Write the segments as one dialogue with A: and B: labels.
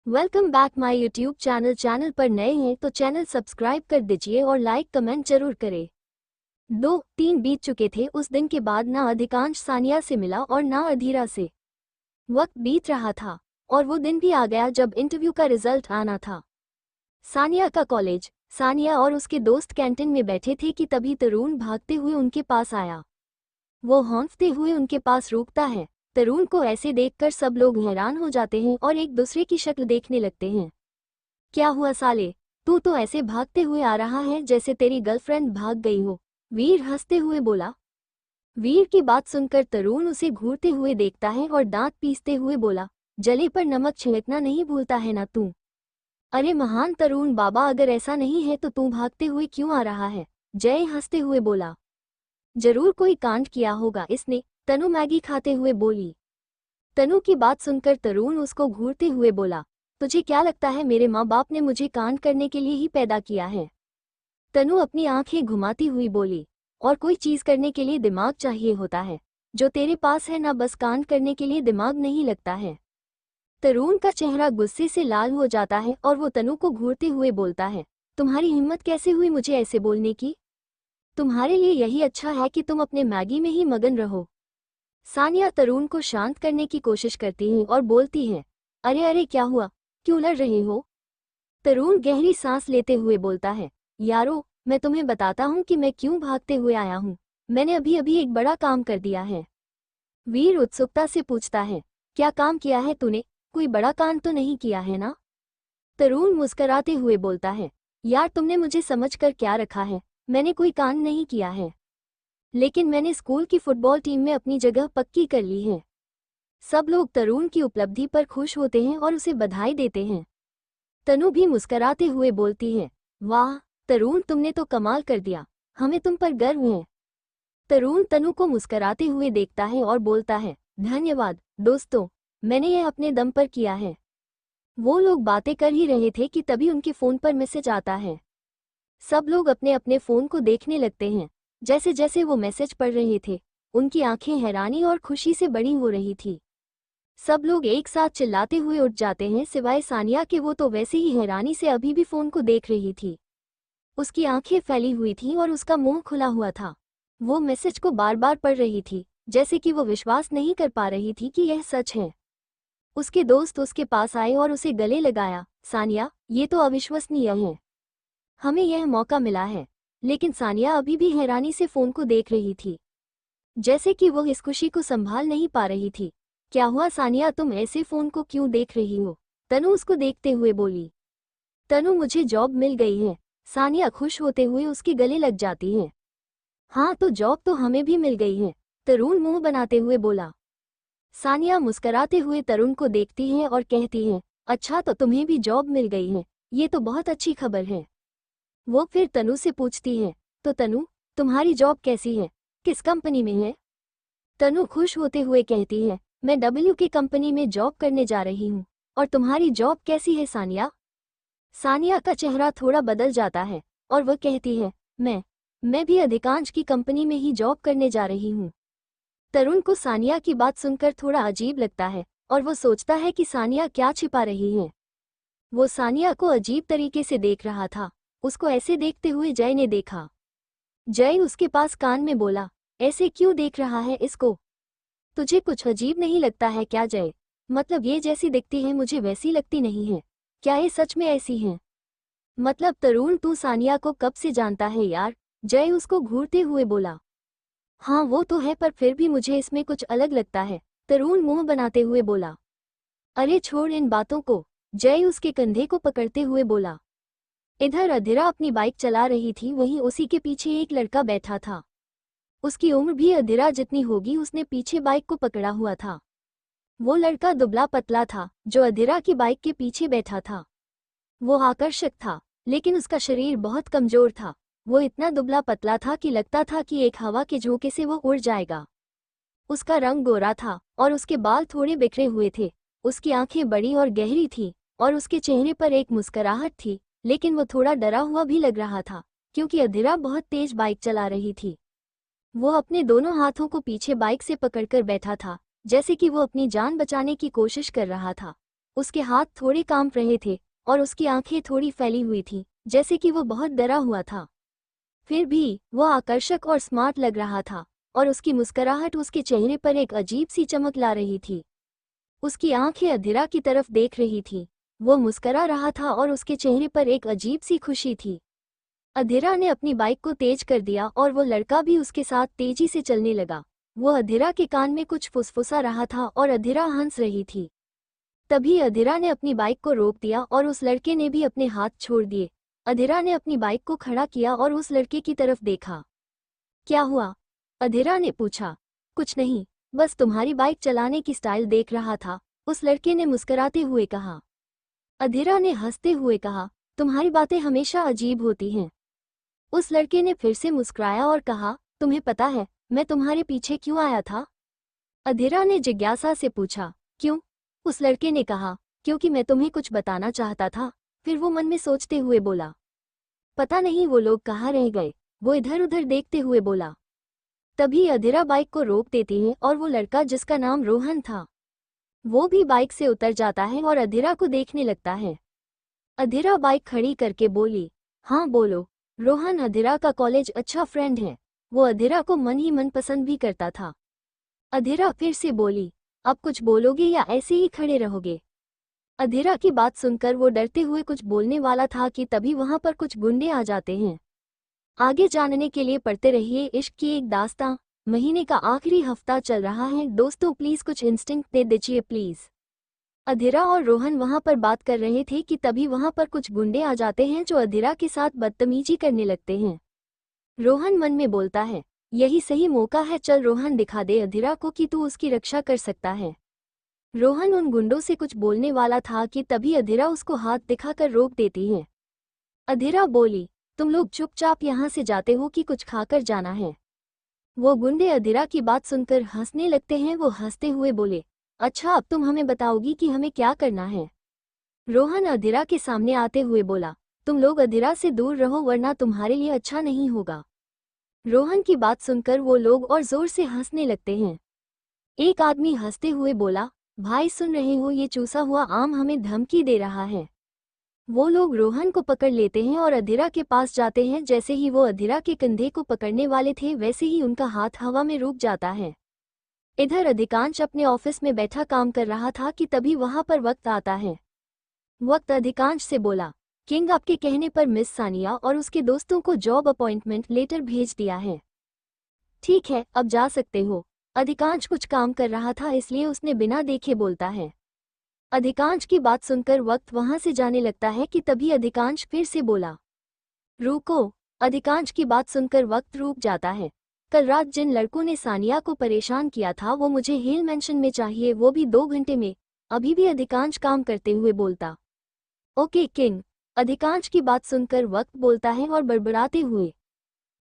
A: Welcome back my YouTube channel पर नए हैं तो चैनल सब्सक्राइब कर दीजिए और लाइक कमेंट जरूर करें। 2-3 बीत चुके थे उस दिन के बाद ना अधिकांश सानिया से मिला और ना अधीरा से। वक्त बीत रहा था और वो दिन भी आ गया जब इंटरव्यू का रिजल्ट आना था। सानिया का कॉलेज। सानिया और उसके दोस्त कैंटीन में बैठे थे कि तभी तरुण भागते हुए उनके पास आया। वो हौंफते हुए उनके पास रुकता है। तरुण को ऐसे देखकर सब लोग हैरान हो जाते हैं और एक दूसरे की शक्ल देखने लगते हैं। क्या हुआ साले, तू तो ऐसे भागते हुए आ रहा है जैसे तेरी गर्लफ्रेंड भाग गई हो, वीर हंसते हुए बोला। वीर की बात सुनकर तरुण उसे घूरते हुए देखता है और दांत पीसते हुए बोला, जले पर नमक छिड़कना नहीं भूलता है ना तू। अरे महान तरुण बाबा, अगर ऐसा नहीं है तो तू भागते हुए क्यों आ रहा है, जय हंसते हुए बोला। जरूर कोई कांड किया होगा इसने, तनु मैगी खाते हुए बोली। तनु की बात सुनकर तरुण उसको घूरते हुए बोला, तुझे क्या लगता है मेरे माँ बाप ने मुझे कांड करने के लिए ही पैदा किया है। तनु अपनी आंखें घुमाती हुई बोली, और कोई चीज करने के लिए दिमाग चाहिए होता है, जो तेरे पास है ना, बस कांड करने के लिए दिमाग नहीं लगता है। तरुण का चेहरा गुस्से से लाल हो जाता है और वो तनु को घूरते हुए बोलता है, तुम्हारी हिम्मत कैसे हुई मुझे ऐसे बोलने की। तुम्हारे लिए यही अच्छा है कि तुम अपने मैगी में ही मगन रहो। सानिया तरुण को शांत करने की कोशिश करती है और बोलती है, अरे अरे क्या हुआ, क्यों लड़ रहे हो। तरुण गहरी सांस लेते हुए बोलता है, यारो मैं तुम्हें बताता हूँ कि मैं क्यों भागते हुए आया हूँ। मैंने अभी अभी एक बड़ा काम कर दिया है। वीर उत्सुकता से पूछता है, क्या काम किया है तूने, कोई बड़ा कांड तो नहीं किया है ना। तरुण मुस्कराते हुए बोलता है, यार तुमने मुझे समझकर क्या रखा है, मैंने कोई कांड नहीं किया है, लेकिन मैंने स्कूल की फुटबॉल टीम में अपनी जगह पक्की कर ली है। सब लोग तरुण की उपलब्धि पर खुश होते हैं और उसे बधाई देते हैं। तनु भी मुस्कराते हुए बोलती है, वाह तरुण तुमने तो कमाल कर दिया, हमें तुम पर गर्व है। तरुण तनु को मुस्कराते हुए देखता है और बोलता है, धन्यवाद दोस्तों, मैंने यह अपने दम पर किया है। वो लोग बातें कर ही रहे थे कि तभी उनके फोन पर मैसेज आता है। सब लोग अपने अपने फोन को देखने लगते हैं। जैसे जैसे वो मैसेज पढ़ रहे थे, उनकी आंखें हैरानी और खुशी से बड़ी हो रही थी। सब लोग एक साथ चिल्लाते हुए उठ जाते हैं सिवाय सानिया के, वो तो वैसे ही हैरानी से अभी भी फोन को देख रही थी। उसकी आंखें फैली हुई थीं और उसका मुंह खुला हुआ था। वो मैसेज को बार बार पढ़ रही थी, जैसे कि वो विश्वास नहीं कर पा रही थी कि यह सच है। उसके दोस्त उसके पास आए और उसे गले लगाया, सानिया ये तो अविश्वसनीय है, हमें यह मौका मिला है। लेकिन सानिया अभी भी हैरानी से फोन को देख रही थी, जैसे कि वो इस खुशी को संभाल नहीं पा रही थी। क्या हुआ सानिया, तुम ऐसे फोन को क्यों देख रही हो, तनु उसको देखते हुए बोली। तनु मुझे जॉब मिल गई है। सानिया खुश होते हुए उसके गले लग जाती है। हाँ तो जॉब तो हमें भी मिल गई है, तरुण मुंह बनाते हुए बोला। सानिया मुस्कराते हुए तरुण को देखती है और कहती है, अच्छा तो तुम्हें भी जॉब मिल गई है, ये तो बहुत अच्छी खबर है। वो फिर तनु से पूछती है, तो तनु तुम्हारी जॉब कैसी है, किस कंपनी में है। तनु खुश होते हुए कहती है, मैं डब्ल्यू की कंपनी में जॉब करने जा रही हूँ। और तुम्हारी जॉब कैसी है सानिया। सानिया का चेहरा थोड़ा बदल जाता है और वह कहती है, मैं भी अधिकांश की कंपनी में ही जॉब करने जा रही हूँ। तरुण को सानिया की बात सुनकर थोड़ा अजीब लगता है और वो सोचता है कि सानिया क्या छिपा रही है। वो सानिया को अजीब तरीके से देख रहा था। उसको ऐसे देखते हुए जय ने देखा। जय उसके पास कान में बोला, ऐसे क्यों देख रहा है इसको, तुझे कुछ अजीब नहीं लगता है क्या जय, मतलब ये जैसी दिखती है मुझे वैसी लगती नहीं है, क्या ये सच में ऐसी है। मतलब तरुण तू सानिया को कब से जानता है यार, जय उसको घूरते हुए बोला। हाँ वो तो है पर फिर भी मुझे इसमें कुछ अलग लगता है, तरुण मुंह बनाते हुए बोला। अरे छोड़ इन बातों को, जय उसके कंधे को पकड़ते हुए बोला। इधर अधीरा अपनी बाइक चला रही थी, वहीं उसी के पीछे एक लड़का बैठा था। उसकी उम्र भी अधीरा जितनी होगी, उसने पीछे बाइक को पकड़ा हुआ था। वो लड़का दुबला पतला था जो अधीरा की बाइक के पीछे बैठा था। वो आकर्षक था लेकिन उसका शरीर बहुत कमजोर था। वो इतना दुबला पतला था कि लगता था कि एक हवा के झोंके से वो उड़ जाएगा। उसका रंग गोरा था और उसके बाल थोड़े बिखरे हुए थे। उसकी आंखें बड़ी और गहरी थीं और उसके चेहरे पर एक मुस्कुराहट थी, लेकिन वो थोड़ा डरा हुआ भी लग रहा था क्योंकि अधीरा बहुत तेज बाइक चला रही थी। वो अपने दोनों हाथों को पीछे बाइक से पकड़कर बैठा था, जैसे कि वो अपनी जान बचाने की कोशिश कर रहा था। उसके हाथ थोड़े कांप रहे थे और उसकी आंखें थोड़ी फैली हुई थीं, जैसे कि वो बहुत डरा हुआ था। फिर भी वो आकर्षक और स्मार्ट लग रहा था और उसकी मुस्कुराहट उसके चेहरे पर एक अजीब सी चमक ला रही थी। उसकी आंखें अधीरा की तरफ देख रही थीं। वो मुस्कुरा रहा था और उसके चेहरे पर एक अजीब सी खुशी थी। अधीरा ने अपनी बाइक को तेज कर दिया और वो लड़का भी उसके साथ तेजी से चलने लगा। वो अधीरा के कान में कुछ फुसफुसा रहा था और अधीरा हंस रही थी। तभी अधीरा ने अपनी बाइक को रोक दिया और उस लड़के ने भी अपने हाथ छोड़ दिए। अधीरा ने अपनी बाइक को खड़ा किया और उस लड़के की तरफ देखा। क्या हुआ? अधीरा ने पूछा। कुछ नहीं, बस तुम्हारी बाइक चलाने की स्टाइल देख रहा था, उस लड़के ने मुस्कुराते हुए कहा। अधीरा ने हंसते हुए कहा, तुम्हारी बातें हमेशा अजीब होती हैं। उस लड़के ने फिर से मुस्कुराया और कहा, तुम्हें पता है मैं तुम्हारे पीछे क्यों आया था? अधीरा ने जिज्ञासा से पूछा। क्यों? उस लड़के ने कहा, क्योंकि मैं तुम्हें कुछ बताना चाहता था। फिर वो मन में सोचते हुए बोला, पता नहीं वो लोग कहाँ रह गए। वो इधर उधर देखते हुए बोला। तभी अधीरा बाइक को रोक देती है और वो लड़का जिसका नाम रोहन था वो भी बाइक से उतर जाता है और अधीरा को देखने लगता है। अधीरा बाइक खड़ी करके बोली, हाँ बोलो। रोहन अधीरा का कॉलेज अच्छा फ्रेंड है। वो अधीरा को मन ही मन पसंद भी करता था। अधीरा फिर से बोली, अब कुछ बोलोगे या ऐसे ही खड़े रहोगे? अधीरा की बात सुनकर वो डरते हुए कुछ बोलने वाला था कि तभी वहां पर कुछ गुंडे आ जाते हैं। आगे जानने के लिए पढ़ते रहिए इश्क की एक दास्तां। महीने का आखिरी हफ्ता चल रहा है। दोस्तों प्लीज कुछ इंस्टिंक्ट दे दीजिए प्लीज। अधीरा और रोहन वहां पर बात कर रहे थे कि तभी वहां पर कुछ गुंडे आ जाते हैं जो अधीरा के साथ बदतमीजी करने लगते हैं। रोहन मन में बोलता है, यही सही मौका है, चल रोहन दिखा दे अधीरा को कि तू उसकी रक्षा कर सकता है। रोहन उन गुंडों से कुछ बोलने वाला था कि तभी अधीरा उसको हाथ दिखाकर रोक देती है। अधीरा बोली, तुम लोग चुपचाप यहाँ से जाते हो कि कुछ खाकर जाना है? वो गुंडे अधीरा की बात सुनकर हंसने लगते हैं। वो हंसते हुए बोले, अच्छा अब तुम हमें बताओगी कि हमें क्या करना है? रोहन अधीरा के सामने आते हुए बोला, तुम लोग अधीरा से दूर रहो वरना तुम्हारे लिए अच्छा नहीं होगा। रोहन की बात सुनकर वो लोग और जोर से हंसने लगते हैं। एक आदमी हंसते हुए बोला, भाई सुन रहे हो, ये चूसा हुआ आम हमें धमकी दे रहा है। वो लोग रोहन को पकड़ लेते हैं और अधीरा के पास जाते हैं। जैसे ही वो अधीरा के कंधे को पकड़ने वाले थे वैसे ही उनका हाथ हवा में रुक जाता है। इधर अधिकांश अपने ऑफिस में बैठा काम कर रहा था कि तभी वहां पर वक्त आता है। वक्त अधिकांश से बोला, किंग आपके कहने पर मिस सानिया और उसके दोस्तों को जॉब अपॉइंटमेंट लेटर भेज दिया है। ठीक है, अब जा सकते हो। अधिकांश कुछ काम कर रहा था इसलिए उसने बिना देखे बोलता है। अधिकांश की बात सुनकर वक्त वहां से जाने लगता है कि तभी अधिकांश फिर से बोला, रुको। अधिकांश की बात सुनकर वक्त रुक जाता है। कल रात जिन लड़कों ने सानिया को परेशान किया था वो मुझे हिल मेंशन में चाहिए, वो भी 2 घंटे में। अभी भी अधिकांश काम करते हुए बोलता। Okay king. अधिकांश की बात सुनकर वक्त बोलता है और बड़बड़ाते हुए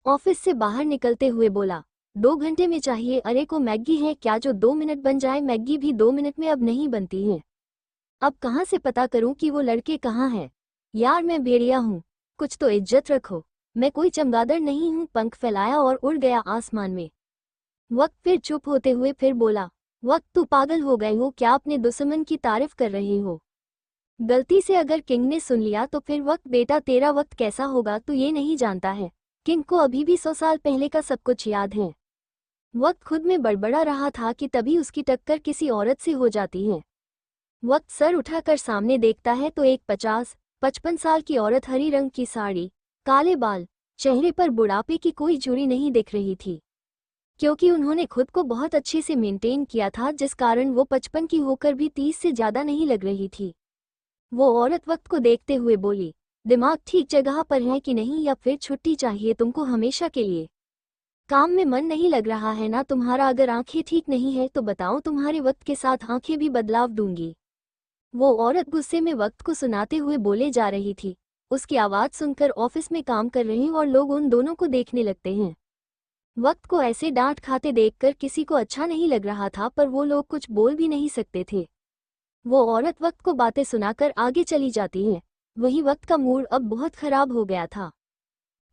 A: ऑफिस से बाहर निकलते हुए बोला, 2 घंटे में चाहिए। अरे को मैगी है क्या जो 2 मिनट बन जाए? मैगी भी 2 मिनट में अब नहीं बनती है। अब कहाँ से पता करूं कि वो लड़के कहाँ हैं? यार मैं भेड़िया हूँ, कुछ तो इज्जत रखो। मैं कोई चमगादड़ नहीं हूँ। पंख फैलाया और उड़ गया आसमान में। वक्त फिर चुप होते हुए फिर बोला, वक्त तू पागल हो गए हो क्या? अपने दुश्मन की तारीफ कर रहे हो? गलती से अगर किंग ने सुन लिया तो फिर वक्त बेटा तेरा वक्त कैसा होगा तू ये नहीं जानता है। किंग को अभी भी 100 साल पहले का सब कुछ याद है। वक्त खुद में बड़बड़ा रहा था कि तभी उसकी टक्कर किसी औरत से हो जाती है। वक्त सर उठाकर सामने देखता है तो एक 50-55 साल की औरत, हरी रंग की साड़ी, काले बाल, चेहरे पर बुढ़ापे की कोई झुर्री नहीं दिख रही थी क्योंकि उन्होंने खुद को बहुत अच्छे से मेंटेन किया था, जिस कारण वो 55 की होकर भी 30 से ज्यादा नहीं लग रही थी। वो औरत वक्त को देखते हुए बोली, दिमाग ठीक जगह पर है कि नहीं या फिर छुट्टी चाहिए तुमको हमेशा के लिए? काम में मन नहीं लग रहा है ना तुम्हारा? अगर आंखें ठीक नहीं है तो बताओ, तुम्हारे वक्त के साथ आंखें भी बदलाव दूंगी। वो औरत गुस्से में वक्त को सुनाते हुए बोले जा रही थी। उसकी आवाज सुनकर ऑफिस में काम कर रहे और लोग उन दोनों को देखने लगते हैं। वक्त को ऐसे डांट खाते देखकर किसी को अच्छा नहीं लग रहा था, पर वो लोग कुछ बोल भी नहीं सकते थे। वो औरत वक्त को बातें सुनाकर आगे चली जाती है। वही वक्त का मूड अब बहुत खराब हो गया था।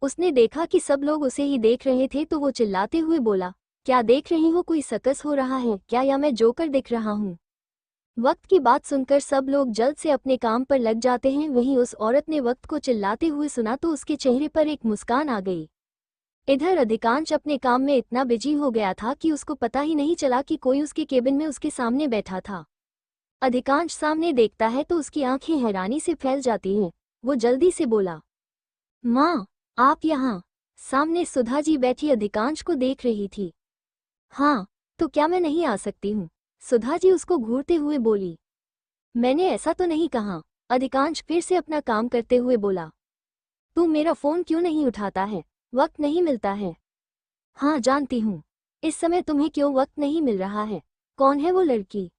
A: उसने देखा कि सब लोग उसे ही देख रहे थे तो वो चिल्लाते हुए बोला, क्या देख रही हो? कोई सर्कस हो रहा है क्या, या मैं जोकर दिख रहा हूँ? वक्त की बात सुनकर सब लोग जल्द से अपने काम पर लग जाते हैं। वहीं उस औरत ने वक्त को चिल्लाते हुए सुना तो उसके चेहरे पर एक मुस्कान आ गई। इधर अधिकांश अपने काम में इतना बिजी हो गया था कि उसको पता ही नहीं चला कि कोई उसके केबिन में उसके सामने बैठा था। अधिकांश सामने देखता है तो उसकी आंखें हैरानी से फैल जाती हैं। वो जल्दी से बोला, माँ, आप यहाँ। सामने सुधा जी बैठी अधिकांश को देख रही थी। हाँ, तो क्या मैं नहीं आ सकती हूँ? सुधा जी उसको घूरते हुए बोली। मैंने ऐसा तो नहीं कहा। अधिकांश फिर से अपना काम करते हुए बोला। तू मेरा फोन क्यों नहीं उठाता है? वक्त नहीं मिलता है। हाँ, जानती हूँ। इस समय तुम्हें क्यों वक्त नहीं मिल रहा है? कौन है वो लड़की?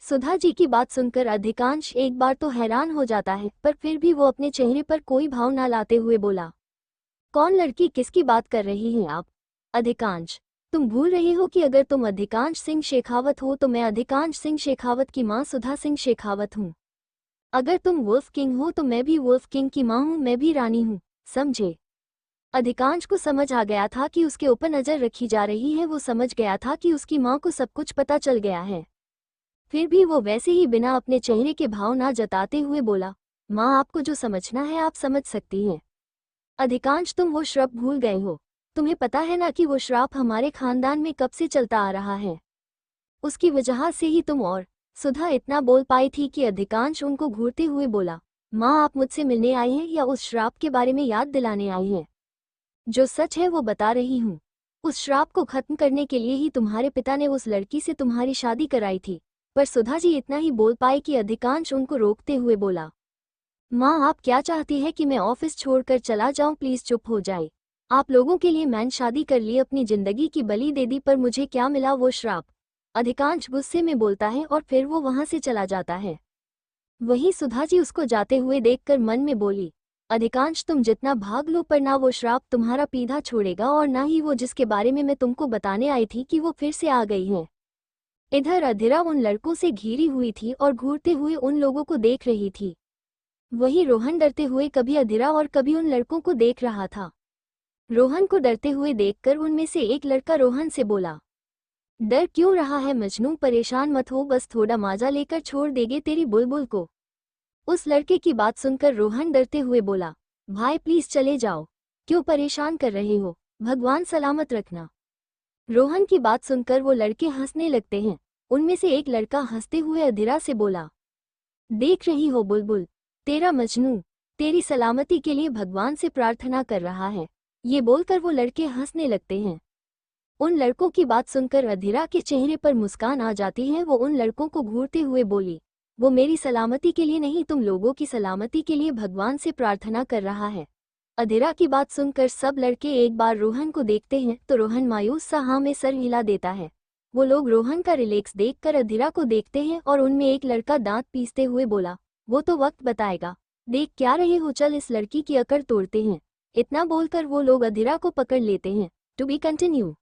A: सुधा जी की बात सुनकर अधिकांश एक बार तो हैरान हो जाता है, पर फिर भी वो अपने चेहरे पर कोई भाव न लाते हुए बोला। कौन लड़की? किसकी बात कर रही हैं आप? अधिकांश, तुम भूल रही हो कि अगर तुम अधिकांश सिंह शेखावत हो तो मैं अधिकांश सिंह शेखावत की माँ सुधा सिंह शेखावत हूँ। अगर तुम वुल्फ किंग हो तो मैं भी वुल्फ किंग की माँ हूँ, मैं भी रानी हूँ, समझे? अधिकांश को समझ आ गया था कि उसके ऊपर नजर रखी जा रही है। वो समझ गया था कि उसकी माँ को सब कुछ पता चल गया है। फिर भी वो वैसे ही बिना अपने चेहरे के भाव ना जताते हुए बोला, माँ, आपको जो समझना है आप समझ सकती हैं। अधिकांश, तुम वो श्राप भूल गए हो। तुम्हें पता है ना कि वो श्राप हमारे खानदान में कब से चलता आ रहा है। उसकी वजह से ही तुम और सुधा इतना बोल पाई थी कि अधिकांश उनको घूरते हुए बोला, माँ, आप मुझसे मिलने आई हैं या उस श्राप के बारे में याद दिलाने आई हैं? जो सच है वो बता रही हूँ। उस श्राप को खत्म करने के लिए ही तुम्हारे पिता ने उस लड़की से तुम्हारी शादी कराई थी। पर सुधा जी इतना ही बोल पाए कि अधिकांश उनको रोकते हुए बोला, माँ, आप क्या चाहती है कि मैं ऑफिस छोड़कर चला जाऊं? प्लीज चुप हो जाए। आप लोगों के लिए मैंने शादी कर ली, अपनी जिंदगी की बलि दे दी, पर मुझे क्या मिला? वो श्राप। अधिकांश गुस्से में बोलता है और फिर वो वहां से चला जाता है। वहीं सुधा जी उसको जाते हुए देखकर मन में बोली, अधिकांश, तुम जितना भाग लो पर ना वो श्राप तुम्हारा पीछा छोड़ेगा और ना ही वो जिसके बारे में मैं तुमको बताने आई थी कि वो फिर से आ गई है। इधर अधीरा उन लड़कों से घिरी हुई थी और घूरते हुए उन लोगों को देख रही थी। वहीं रोहन डरते हुए कभी अधीरा और कभी उन लड़कों को देख रहा था। रोहन को डरते हुए देखकर उनमें से एक लड़का रोहन से बोला, डर क्यों रहा है मजनू? परेशान मत हो, बस थोड़ा माजा लेकर छोड़ देंगे तेरी बुलबुल को। उस लड़के की बात सुनकर रोहन डरते हुए बोला, भाई प्लीज चले जाओ। क्यों परेशान कर रहे हो? भगवान सलामत रखना। रोहन की बात सुनकर वो लड़के हंसने लगते हैं। उनमें से एक लड़का हंसते हुए अधीरा से बोला, देख रही हो बुलबुल, तेरा मजनू तेरी सलामती के लिए भगवान से प्रार्थना कर रहा है। ये बोलकर वो लड़के हंसने लगते हैं। उन लड़कों की बात सुनकर अधीरा के चेहरे पर मुस्कान आ जाती है। वो उन लड़कों को घूरते हुए बोली, वो मेरी सलामती के लिए नहीं, तुम लोगों की सलामती के लिए भगवान से प्रार्थना कर रहा है। अधीरा की बात सुनकर सब लड़के एक बार रोहन को देखते हैं तो रोहन मायूस सा हाँ में सर हिला देता है। वो लोग रोहन का रिलैक्स देखकर अधीरा को देखते हैं और उनमें एक लड़का दांत पीसते हुए बोला, वो तो वक्त बताएगा। देख क्या रहे हो, चल इस लड़की की अकड़ तोड़ते हैं। इतना बोलकर वो लोग अधीरा को पकड़ लेते हैं। To be continue.